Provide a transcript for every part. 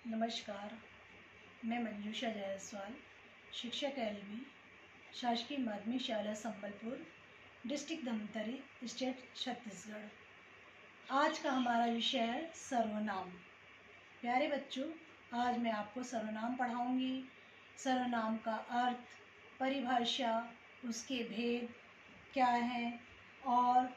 नमस्कार, मैं मंजूषा जायसवाल, शिक्षक एलवी, शासकीय माध्यमिक शाला संबलपुर, डिस्ट्रिक्ट धमतरी, स्टेट छत्तीसगढ़। आज का हमारा विषय है सर्वनाम। प्यारे बच्चों, आज मैं आपको सर्वनाम पढ़ाऊंगी। सर्वनाम का अर्थ, परिभाषा, उसके भेद क्या हैं और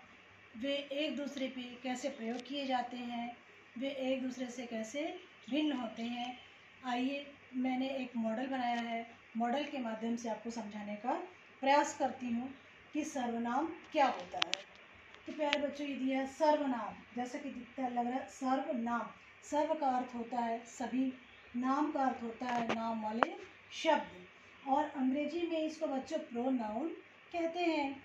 वे एक दूसरे पे कैसे प्रयोग किए जाते हैं, वे एक दूसरे से कैसे भिन्न होते हैं। आइए, मैंने एक मॉडल बनाया है। मॉडल के माध्यम से आपको समझाने का प्रयास करती हूँ कि सर्वनाम क्या होता है। तो प्यारे बच्चों, ये दिया है सर्वनाम, जैसा कि दिखता है, लग रहा है सर्वनाम। सर्व का अर्थ होता है सभी, नाम का अर्थ होता है नाम वाले शब्द, और अंग्रेजी में इसको बच्चों प्रोनाउन कहते हैं।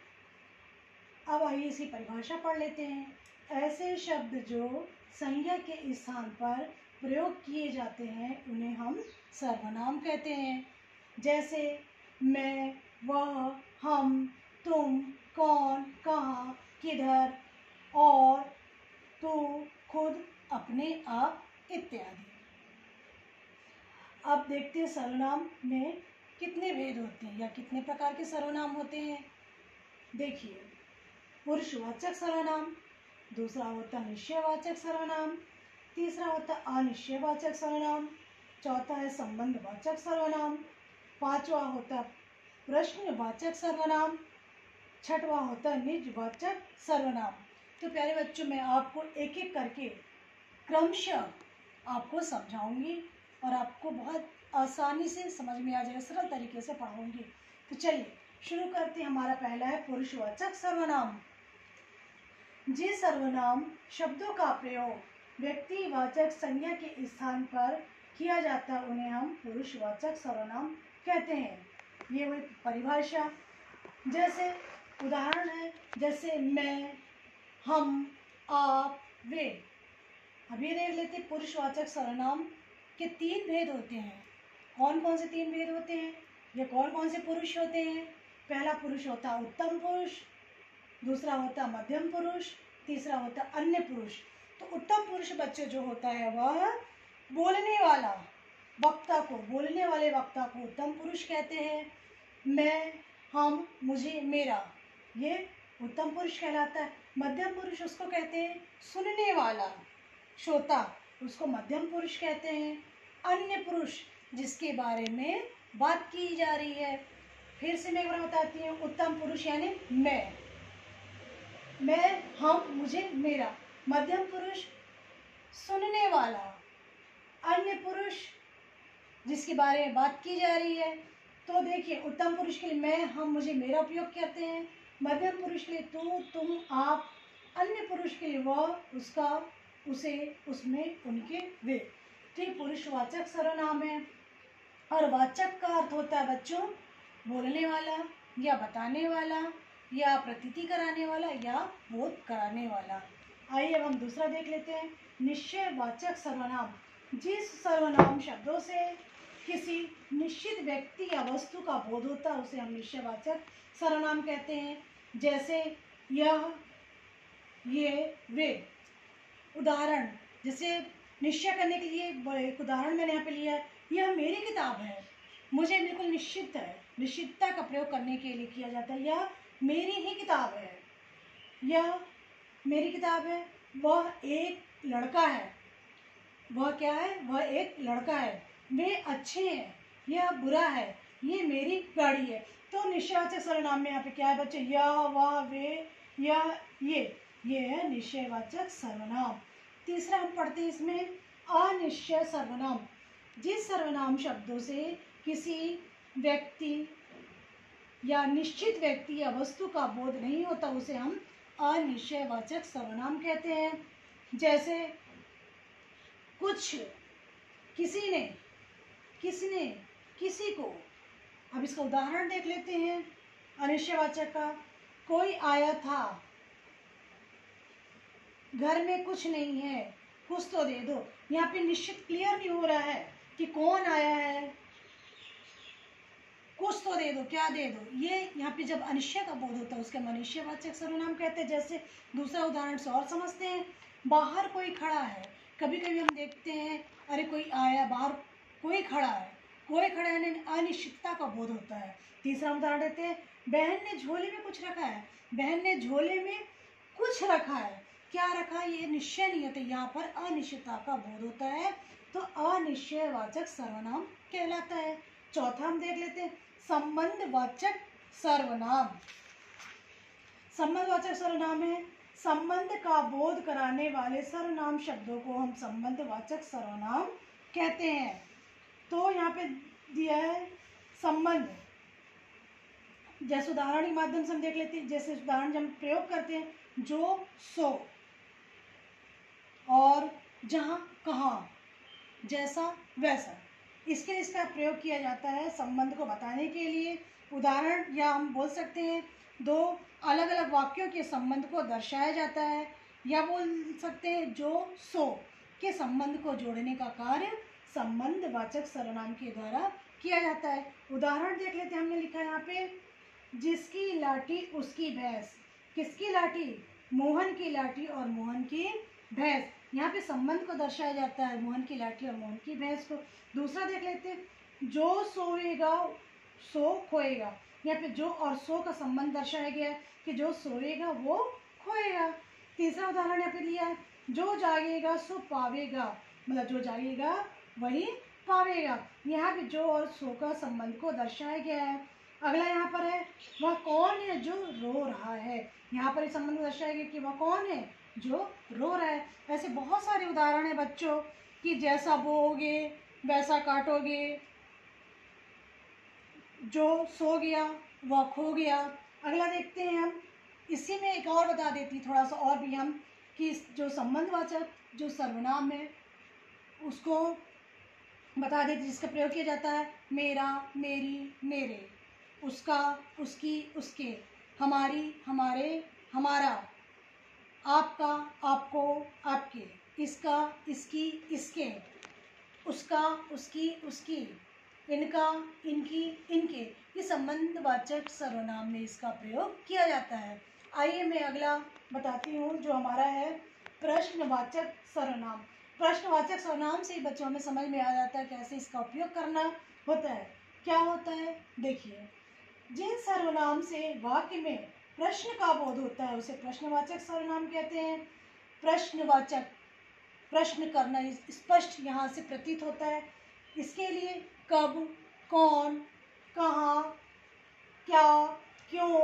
अब आइए इसकी परिभाषा पढ़ लेते हैं। ऐसे शब्द जो संज्ञा के स्थान पर प्रयोग किए जाते हैं उन्हें हम सर्वनाम कहते हैं। जैसे मैं, वह, हम, तुम, कौन, कहाँ, किधर, और, तू, खुद, अपने, आप इत्यादि। अब देखते हैं सर्वनाम में कितने भेद होते हैं या कितने प्रकार के सर्वनाम होते हैं। देखिए, पुरुषवाचक सर्वनाम, दूसरा होता है निश्चयवाचक सर्वनाम, तीसरा होता है अनिश्चयवाचक सर्वनाम, चौथा है संबंधवाचक सर्वनाम, पांचवा होता है प्रश्नवाचक सर्वनाम, छठवा होता है निजवाचक सर्वनाम। तो प्यारे बच्चों, मैं आपको एक एक करके क्रमशः आपको समझाऊंगी और आपको बहुत आसानी से समझ में आ जाएगा, सरल तरीके से पढ़ाऊंगी। तो चलिए शुरू करते हैं। हमारा पहला है पुरुषवाचक सर्वनाम। जिस सर्वनाम शब्दों का प्रयोग व्यक्तिवाचक संज्ञा के स्थान पर किया जाता है उन्हें हम पुरुषवाचक सर्वनाम कहते हैं। ये हुई परिभाषा। जैसे उदाहरण है, जैसे मैं, हम, आप, वे। अब ये देख लेते हैं पुरुषवाचक सर्वनाम के तीन भेद होते हैं। कौन कौन से तीन भेद होते हैं, ये कौन कौन से पुरुष होते हैं। पहला पुरुष होता है उत्तम पुरुष, दूसरा होता है मध्यम पुरुष, तीसरा होता है अन्य पुरुष। तो उत्तम पुरुष बच्चे जो होता है वह बोलने वाला वक्ता को, बोलने वाले वक्ता को उत्तम पुरुष कहते हैं। मैं, हम, मुझे, मेरा, ये उत्तम पुरुष कहलाता है। मध्यम पुरुष उसको कहते हैं सुनने वाला, श्रोता, उसको मध्यम पुरुष कहते हैं। अन्य पुरुष जिसके बारे में बात की जा रही है। फिर से मैं एक बार बताती हूँ। उत्तम पुरुष यानी मैं, हम, मुझे, मेरा। मध्यम पुरुष सुनने वाला। अन्य पुरुष जिसके बारे में बात की जा रही है। तो देखिए, उत्तम पुरुष के लिए मैं, हम, मुझे, मेरा उपयोग करते हैं। मध्यम पुरुष के लिए तू, तुम, आप। अन्य पुरुष के लिए वह, उसका, उसे, उसमें, उनके, वे। तो ये पुरुषवाचक सर्वनाम है। और वाचक का अर्थ होता है बच्चों बोलने वाला या बताने वाला या प्रतीति कराने वाला या बोध कराने वाला। आइए अब हम दूसरा देख लेते हैं, निश्चयवाचक सर्वनाम। जिस सर्वनाम शब्दों से किसी निश्चित व्यक्ति या वस्तु का बोध होता है उसे हम निश्चयवाचक सर्वनाम कहते हैं। जैसे यह, ये, वे। उदाहरण, जैसे निश्चय करने के लिए एक उदाहरण मैंने यहाँ पे लिया है। यह मेरी किताब है, मुझे बिल्कुल निश्चित है, निश्चितता का प्रयोग करने के लिए किया जाता है। यह मेरी ही किताब है, यह मेरी किताब है। वह एक लड़का है, वह क्या है, वह एक लड़का है। वे अच्छे हैं, यह बुरा है, ये मेरी गाड़ी है। तो निश्चयवाचक सर्वनाम में यहाँ पे क्या है बच्चे, यह, वह, वे, यह, ये है निश्चयवाचक सर्वनाम। तीसरा हम पढ़ते हैं इसमें अनिश्चय सर्वनाम। जिस सर्वनाम शब्दों से किसी व्यक्ति या निश्चित व्यक्ति या वस्तु का बोध नहीं होता उसे हम अनिश्चयवाचक सर्वनाम कहते हैं। जैसे कुछ, किसने, किसी को। अब इसका उदाहरण देख लेते हैं अनिश्चयवाचक का। कोई आया था, घर में कुछ नहीं है, कुछ तो दे दो। यहाँ पे निश्चित क्लियर नहीं हो रहा है कि कौन आया है, कुछ तो दे दो, क्या दे दो। ये यहाँ पे जब अनिश्चय का बोध होता है उसके हम अनिश्चयवाचक सर्वनाम कहते हैं। जैसे दूसरा उदाहरण से और समझते हैं। बाहर कोई खड़ा है, कभी कभी हम देखते हैं, अरे कोई आया बाहर, कोई खड़ा है, यानी अनिश्चितता का बोध होता है। तीसरा उदाहरण देते हैं, बहन ने झोले में कुछ रखा है। बहन ने झोले में कुछ रखा है, क्या रखा है ये निश्चय नहीं होता, यहाँ पर अनिश्चितता का बोध होता है, तो अनिश्चयवाचक सर्वनाम कहलाता है। चौथा हम देख लेते हैं, संबंधवाचक सर्वनाम। संबंधवाचक सर्वनाम है, संबंध का बोध कराने वाले सर्वनाम शब्दों को हम संबंधवाचक सर्वनाम कहते हैं। तो यहाँ पे दिया है संबंध, जैसे उदाहरण के माध्यम से हम देख लेते हैं। जैसे उदाहरण जब हम प्रयोग करते हैं, जो सो, और जहाँ कहाँ, जैसा वैसा, इसके इसका प्रयोग किया जाता है संबंध को बताने के लिए। उदाहरण या हम बोल सकते हैं दो अलग अलग वाक्यों के संबंध को दर्शाया जाता है, या बोल सकते हैं जो सो के संबंध को जोड़ने का कार्य संबंधवाचक सर्वनाम के द्वारा किया जाता है। उदाहरण देख लेते हैं, हमने लिखा है यहाँ पे, जिसकी लाठी उसकी भैंस। किसकी लाठी? मोहन की लाठी और मोहन की भैंस। यहाँ पे संबंध को दर्शाया जाता है, मोहन की लाठी और मोहन की भैंस को। दूसरा देख लेते हैं, जो सोएगा सो खोएगा। यहाँ पे जो और सो का संबंध दर्शाया गया है कि जो सोएगा वो खोएगा। तीसरा उदाहरण यहाँ पे लिया है, जो जागेगा सो पावेगा, मतलब जो जागेगा वही पावेगा। यहाँ पे जो और सो का संबंध को दर्शाया गया है। अगला यहाँ पर है, वह कौन है जो रो रहा है। यहाँ पर इस संबंध को दर्शाया गया कि वह कौन है जो रो रहा है। ऐसे बहुत सारे उदाहरण है बच्चों कि जैसा बोओगे वैसा काटोगे, जो सो गया वह खो गया। अगला देखते हैं हम, इसी में एक और बता देती थोड़ा सा और भी हम, कि जो संबंधवाचक जो सर्वनाम है उसको बता देती, जिसका प्रयोग किया जाता है, मेरा, मेरी, मेरे, उसका, उसकी, उसके, हमारी, हमारे, हमारा, आपका, आपको, आपके, इसका, इसकी, इसके, उसका, उसकी, उसकी, इनका, इनकी, इनके, ये संबंधवाचक सर्वनाम में इसका प्रयोग किया जाता है। आइए मैं अगला बताती हूँ जो हमारा है प्रश्नवाचक सर्वनाम। प्रश्नवाचक सर्वनाम से ही बच्चों में समझ में आ जाता है कैसे इसका उपयोग करना होता है। क्या होता है देखिए, जिन सर्वनाम से वाक्य में प्रश्न का बोध होता है उसे प्रश्नवाचक सर्वनाम कहते हैं। प्रश्नवाचक, प्रश्न करना स्पष्ट यहाँ से प्रतीत होता है। इसके लिए कब, कौन, कहाँ, क्या, क्यों,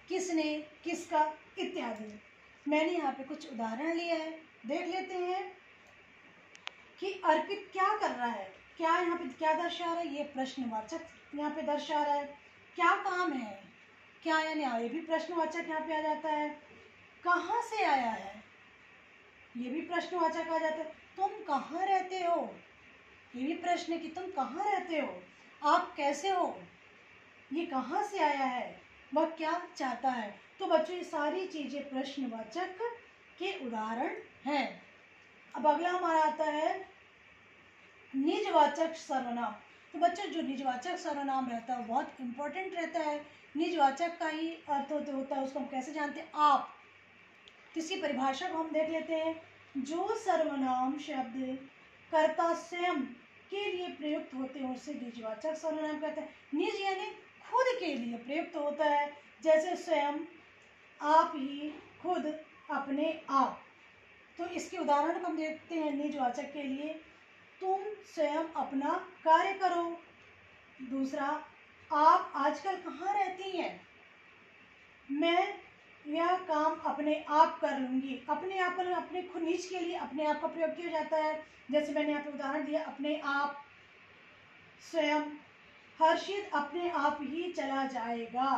किसने, किसका इत्यादि। मैंने यहाँ पे कुछ उदाहरण लिया है, देख लेते हैं कि अर्पित क्या कर रहा है, क्या यहाँ पे क्या दर्शा रहा है, ये प्रश्नवाचक यहाँ पे दर्शा रहा है। क्या काम है, क्या यानी ये भी प्रश्नवाचक यहाँ पे आ जाता है। कहाँ से आया है, ये भी प्रश्नवाचक आ जाता है। तुम कहाँ रहते हो, ये भी प्रश्न है कि तुम कहाँ रहते हो। आप कैसे हो, ये कहाँ से आया है, वह क्या चाहता है। तो बच्चों ये सारी चीजें प्रश्नवाचक के उदाहरण हैं। अब अगला हमारा आता है निजवाचक सर्वनाम। तो बच्चों जो निजवाचक सर्वनाम रहता है बहुत इंपॉर्टेंट रहता है। निजवाचक का ही अर्थ होता है, उसको हम कैसे जानते हैं, आप। किसी परिभाषा को हम देख लेते हैं, जो सर्वनाम शब्द कर्ता स्वयं के लिए प्रयुक्त होते हैं उसे निजवाचक सर्वनाम कहते हैं। निज यानी खुद के लिए प्रयुक्त होता है, जैसे स्वयं, आप ही, खुद, अपने आप। तो इसके उदाहरण को हम देखते हैं निजवाचक के लिए, तुम स्वयं अपना कार्य करो। दूसरा, आप आजकल कहाँ रहती हैं, मैं यह काम अपने आप कर लूँगी। अपने आप पर अपने खुद निज के लिए अपने आप का प्रयोग किया जाता है। जैसे मैंने यहाँ पे उदाहरण दिया, अपने आप, स्वयं, हर्षित अपने आप ही चला जाएगा।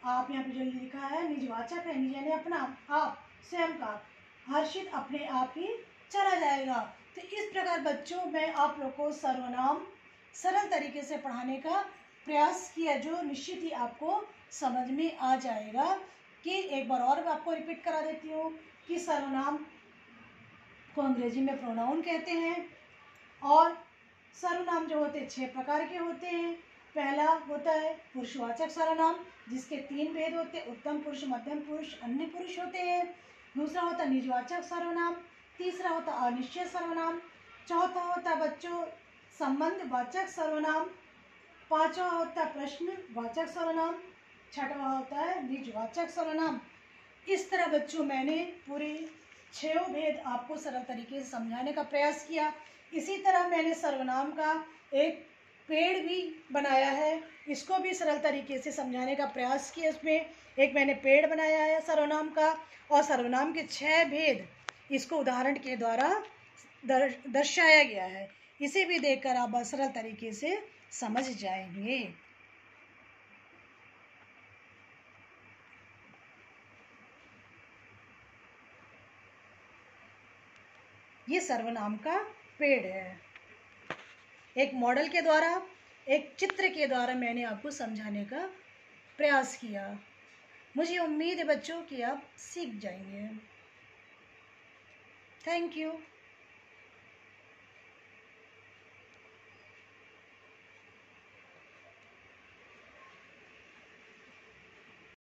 आप यहाँ पे जो लिखा है निजवाचक है, निज यानी अपना, आप स्वयं का, हर्षित अपने आप ही चला जाएगा। तो इस प्रकार बच्चों मैं आप लोग को सर्वनाम सरल तरीके से पढ़ाने का प्रयास किया, जो निश्चित ही आपको समझ में आ जाएगा। कि एक बार और आपको रिपीट करा देती हूँ कि सर्वनाम को अंग्रेजी में प्रोनाउन कहते हैं, और सर्वनाम जो होते हैं 6 प्रकार के होते हैं। पहला होता है पुरुषवाचक सर्वनाम, जिसके 3 भेद होते हैं, उत्तम पुरुष, मध्यम पुरुष, अन्य पुरुष होते हैं। दूसरा होता है निजवाचक सर्वनाम, तीसरा होता अनिश्चय सर्वनाम, चौथा होता बच्चों संबंधवाचक सर्वनाम, पांचवा होता प्रश्नवाचक सर्वनाम, छठवा होता है निजवाचक सर्वनाम। इस तरह बच्चों मैंने पूरे 6 भेद आपको सरल तरीके से समझाने का प्रयास किया। इसी तरह मैंने सर्वनाम का एक पेड़ भी बनाया है, इसको भी सरल तरीके से समझाने का प्रयास किया। इसमें एक मैंने पेड़ बनाया है सर्वनाम का, और सर्वनाम के 6 भेद इसको उदाहरण के द्वारा दर्शाया गया है। इसे भी देखकर आप सरल तरीके से समझ जाएंगे। ये सर्वनाम का पेड़ है। एक मॉडल के द्वारा, एक चित्र के द्वारा मैंने आपको समझाने का प्रयास किया। मुझे उम्मीद है बच्चों कि आप सीख जाएंगे। Thank you.